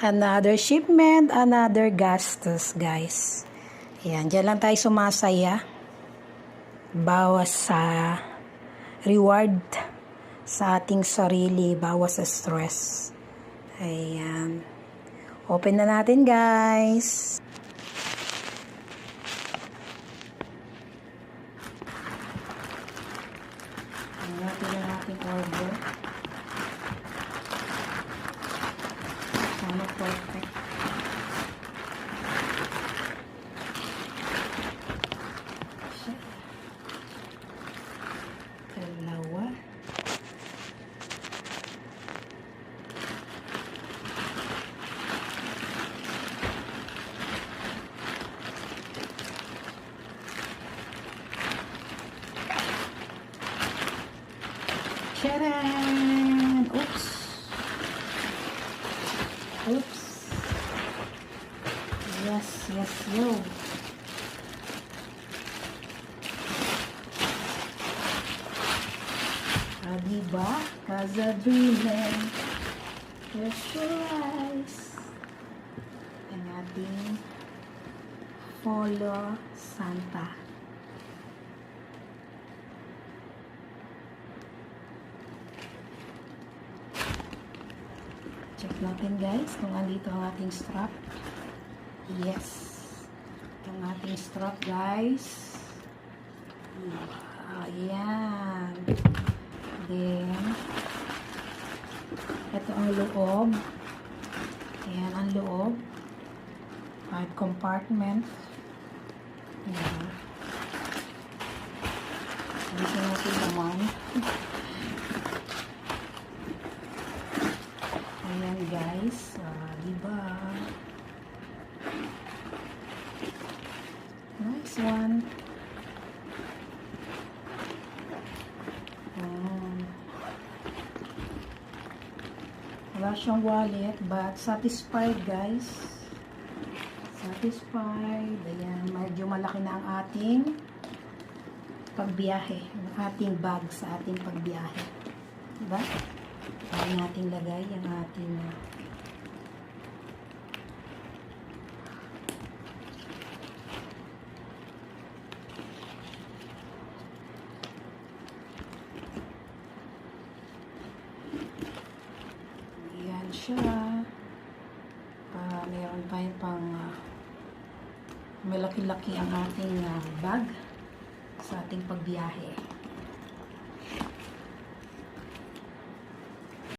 Another shipment, another gastos, guys. Ayan, dyan lang tayo sumasaya. Bawas sa reward sa ating sarili, bawas sa stress. Ayan. Open na natin, guys. Ayan natin ang ating order. Sana perfect. Dalawa. Charan! Oops! Oops! Yes, yes, yo! Diba? Kaza dreaming. Close your eyes. Ang ating follow Santa. Check natin, guys, kung andito ang ating strap. Yes. Ang ating strap, guys. Ayan. Then, ito ang loob. Ayan ang loob. 5 compartment. Ayan. Dito natin naman. Ayan, guys. Diba? Nice one. Wala siyang wallet, but satisfied, guys. Satisfied. Ayan, medyo malaki na ang ating pagbiyahe. Ang ating bag sa ating pagbiyahe. Diba? Ayan natin lagay ang ating siya. Meron tayong pang malaki-laki ang ating bag sa ating pagbiyahe.